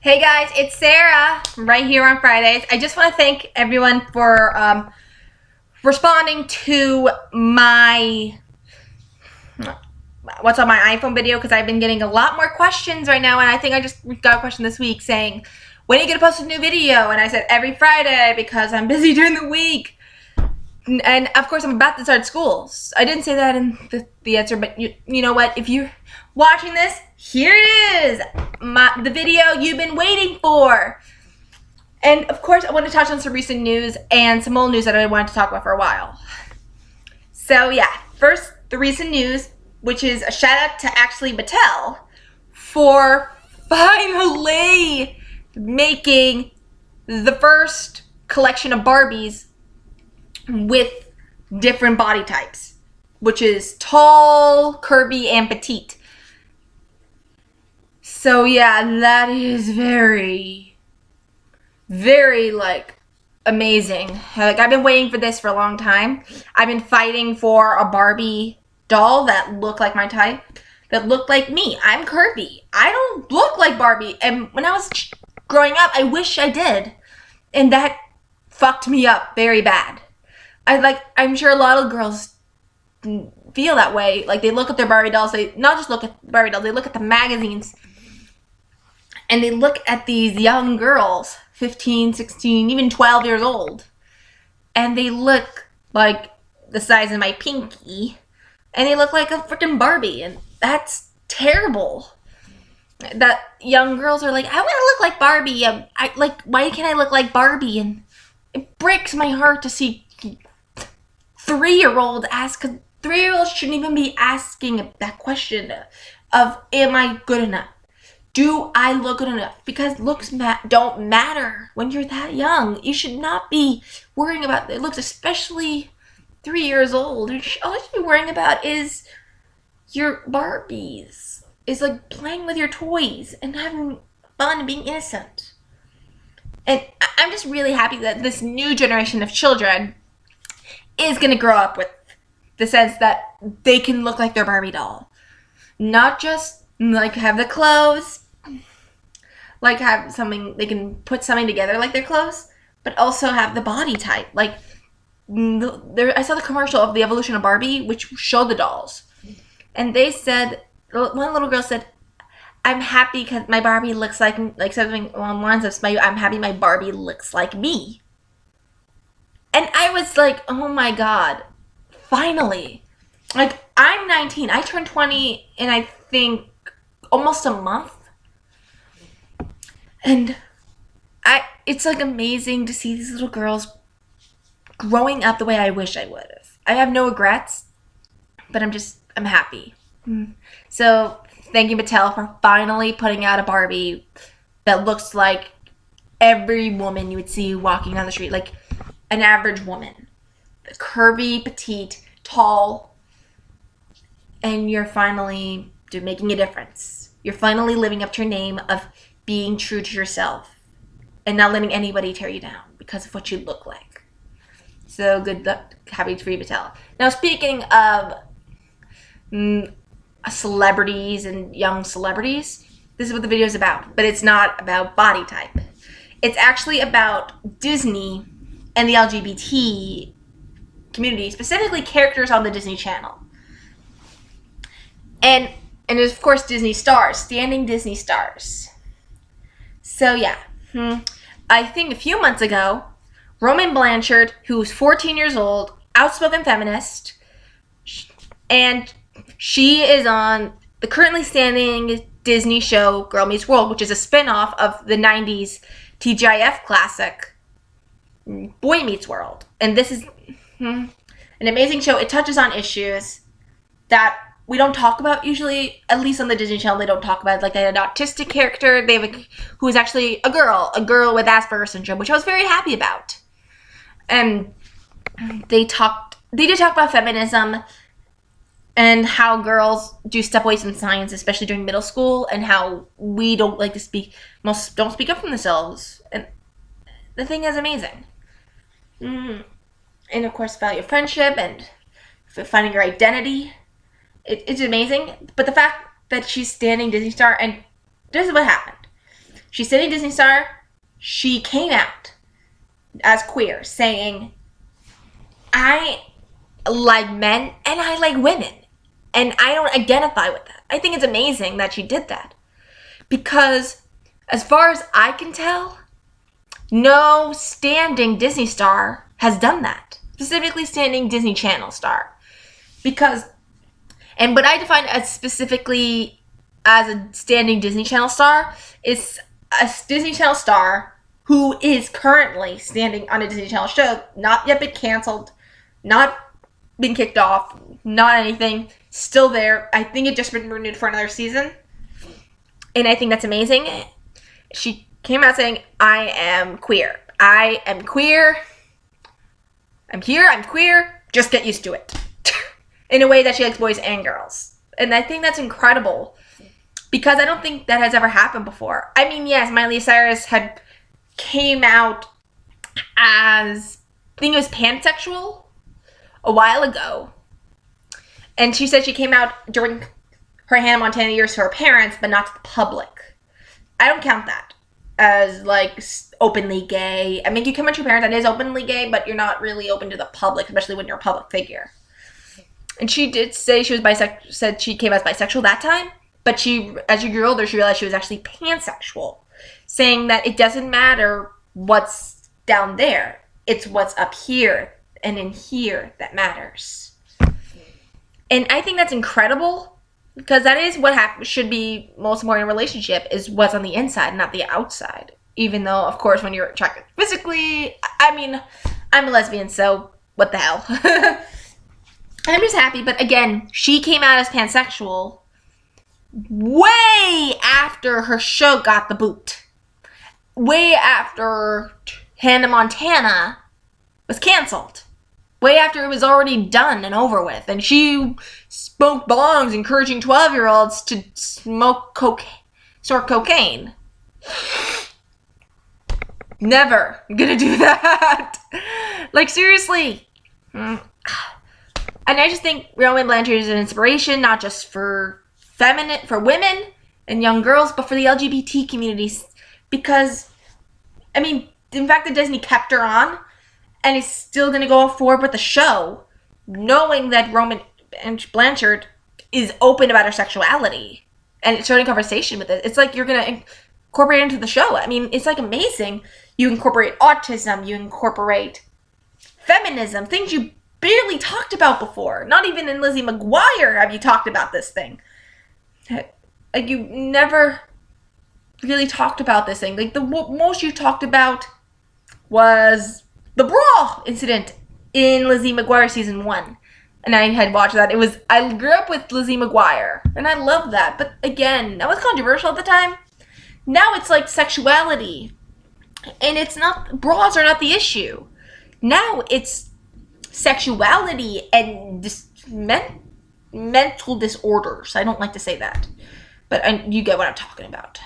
Hey guys, it's Sarah right here on Fridays. I just want to thank everyone for responding to my what's on my iPhone video, because I've been getting a lot more questions right now, and I think I just got a question this week saying, when are you going to post a new video? And I said every Friday because I'm busy during the week. And of course I'm about to start school. I didn't say that in the answer, but you know what? If you're watching this, here it is. The video you've been waiting for. And of course I want to touch on some recent news and some old news that I wanted to talk about for a while. So yeah, first the recent news, which is a shout out to Ashley Mattel for finally making the first collection of Barbies with different body types, which is tall, curvy, and petite. So yeah, that is very, very amazing. I've been waiting for this for a long time. I've been fighting for a Barbie doll that looked like my type, that looked like me. I'm curvy. I don't look like Barbie. And when I was growing up, I wish I did. And that fucked me up very bad. I'm sure a lot of girls feel that way. Like, they look at their Barbie dolls. They not just look at Barbie dolls. They look at the magazines. And they look at these young girls, 15, 16, even 12 years old. And they look like the size of my pinky. And they look like a freaking Barbie. And that's terrible. That young girls are like, I want to look like Barbie. Why can't I look like Barbie? And it breaks my heart to see 3-year-old ask. 3-year-olds shouldn't even be asking that question of, am I good enough? Do I look good enough? Because looks don't matter when you're that young. You should not be worrying about the looks, especially 3 years old. All you should be worrying about is your Barbies. Is like playing with your toys and having fun and being innocent. And I'm just really happy that this new generation of children is going to grow up with the sense that they can look like their Barbie doll. Not just have the clothes, have something, they can put something together like their clothes, but also have the body type. I saw the commercial of the evolution of Barbie, which showed the dolls. And they said, one little girl said, I'm happy because my Barbie looks like something along the lines of, I'm happy my Barbie looks like me. And I was like, oh my God, finally. I'm 19. I turned 20 in, I think, almost a month. And it's amazing to see these little girls growing up the way I wish I would have. I have no regrets, but I'm happy. So thank you, Mattel, for finally putting out a Barbie that looks like every woman you would see walking down the street, like an average woman. Curvy, petite, tall, and you're finally making a difference. You're finally living up to your name of being true to yourself and not letting anybody tear you down because of what you look like. So good luck, happy to be Mattel. Now, speaking of celebrities and young celebrities, this is what the video is about, but it's not about body type. It's actually about Disney and the LGBT community, specifically characters on the Disney Channel. And there's, of course, Disney stars, standing Disney stars. So yeah, I think a few months ago, Roman Blanchard, who's 14 years old, outspoken feminist, and she is on the currently standing Disney show Girl Meets World, which is a spin-off of the 90s TGIF classic Boy Meets World. And this is an amazing show. It touches on issues that we don't talk about usually, at least on the Disney Channel. They don't talk about They had an autistic character. They have who is actually a girl with Asperger's syndrome, which I was very happy about. And they did talk about feminism and how girls do stepways in science, especially during middle school, and how we don't like to speak, most don't speak up for themselves. And the thing is amazing. And of course, value of friendship and finding your identity. It's amazing. But the fact that she's standing Disney star, and this is what happened. She's sitting Disney Star. She came out as queer, saying, I like men and I like women. And I don't identify with that. I think it's amazing that she did that. Because as far as I can tell, no standing Disney star has done that. Specifically standing Disney Channel star. Because, and what I define as specifically as a standing Disney Channel star is a Disney Channel star who is currently standing on a Disney Channel show, not yet been canceled, not been kicked off, not anything, still there. I think it just been renewed for another season. And I think that's amazing. She came out saying, I am queer. I am queer. I'm here, I'm queer. Just get used to it. In a way that she likes boys and girls. And I think that's incredible. Because I don't think that has ever happened before. I mean, yes, Miley Cyrus had came out as, I think it was pansexual a while ago. And she said she came out during her Hannah Montana years to her parents, but not to the public. I don't count that as, like, openly gay. I mean, you come out to your parents, that is openly gay, but you're not really open to the public, especially when you're a public figure. And she did say she was bisexual, said she came out as bisexual that time, but she, as she grew older, she realized she was actually pansexual, saying that it doesn't matter what's down there. It's what's up here and in here that matters. And I think that's incredible, because that is what should be most important in a relationship, is what's on the inside, not the outside. Even though, of course, when you're attracted physically, I mean, I'm a lesbian, so what the hell. I'm just happy, but again, she came out as pansexual way after her show got the boot. Way after Hannah Montana was canceled. Way after it was already done and over with. And she smoked bongs encouraging 12-year-olds to smoke cocaine. Never gonna do that. Like, seriously. And I just think Roman Blanchard is an inspiration, not just for women and young girls, but for the LGBT communities. Because, I mean, in fact that Disney kept her on and is still going to go forward with the show, knowing that Roman Blanchard is open about her sexuality and starting conversation with it. It's like you're going to incorporate it into the show. I mean, it's like amazing. You incorporate autism, you incorporate feminism, things you barely talked about before. Not even in Lizzie McGuire have you talked about this thing. Like, you never really talked about this thing. Like, the most you talked about was the brawl incident in Lizzie McGuire season 1. And I had watched that. I grew up with Lizzie McGuire, and I loved that. But again, that was controversial at the time. Now it's like sexuality. And it's not, bras are not the issue. Now it's sexuality and mental disorders. I don't like to say that. But you get what I'm talking about.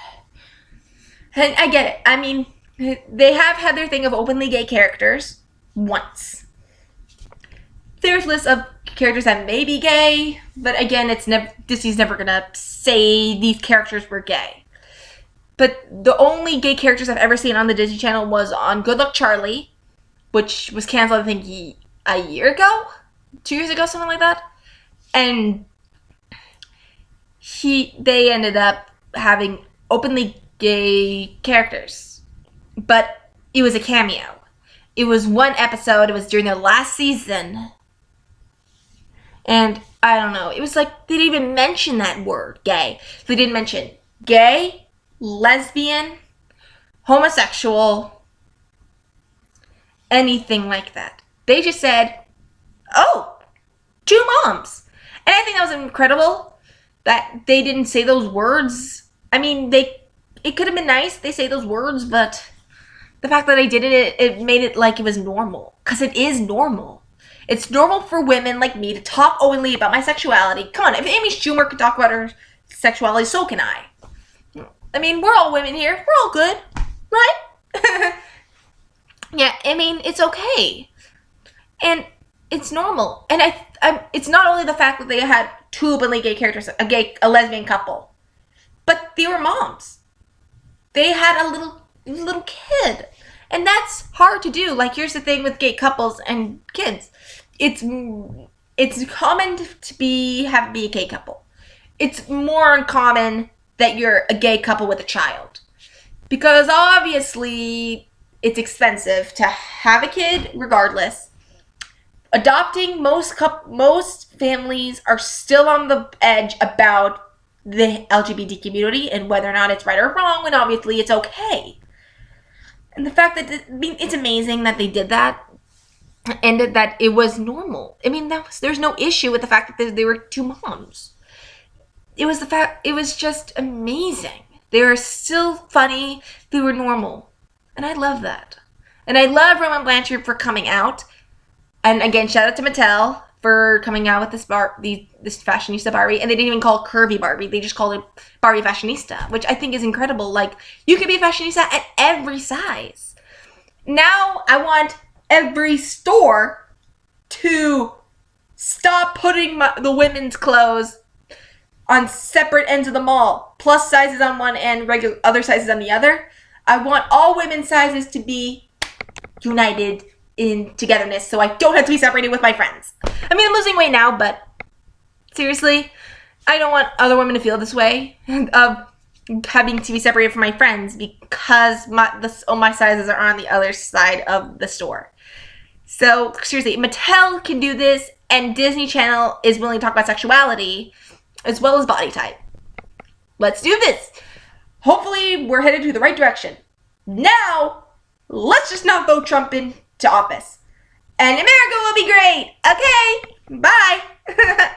And I get it. I mean, they have had their thing of openly gay characters once. There's lists of characters that may be gay, but again, Disney's never gonna say these characters were gay. But the only gay characters I've ever seen on the Disney Channel was on Good Luck Charlie, which was canceled, I think, a year ago? 2 years ago, something like that. And they ended up having openly gay characters. But it was a cameo. It was one episode. It was during their last season. And I don't know. It was like they didn't even mention that word, gay. They didn't mention gay, lesbian, homosexual, anything like that. They just said, oh, 2 moms. And I think that was incredible that they didn't say those words. I mean, it could have been nice they say those words, but the fact that they did it made it like it was normal. Because it is normal. It's normal for women like me to talk openly about my sexuality. Come on, if Amy Schumer could talk about her sexuality, so can I. I mean, we're all women here. We're all good, right? Yeah, I mean, it's okay. And it's normal. And it's not only the fact that they had 2 openly gay characters, a lesbian couple, but they were moms. they had a little kid. And that's hard to do. Like, here's the thing with gay couples and kids. It's common to be a gay couple. It's more uncommon that you're a gay couple with a child. Because obviously it's expensive to have a kid regardless. Adopting, most families are still on the edge about the LGBT community and whether or not it's right or wrong, and obviously it's okay. And the fact that it's amazing that they did that and that it was normal. I mean, there's no issue with the fact that they were two moms. It was just amazing. They were still funny. They were normal. And I love that. And I love Roman Blanchard for coming out. And again, shout out to Mattel for coming out with this fashionista Barbie. And they didn't even call it curvy Barbie. They just called it Barbie Fashionista, which I think is incredible. Like, you can be a fashionista at every size. Now I want every store to stop putting the women's clothes on separate ends of the mall. Plus sizes on one end, regular other sizes on the other. I want all women's sizes to be united in togetherness, so I don't have to be separated with my friends. I mean, I'm losing weight now, but seriously, I don't want other women to feel this way of having to be separated from my friends because my sizes are on the other side of the store. So seriously, Mattel can do this, and Disney Channel is willing to talk about sexuality as well as body type. Let's do this. Hopefully, we're headed to the right direction. Now, let's just not vote Trump into office. And America will be great. Okay, bye.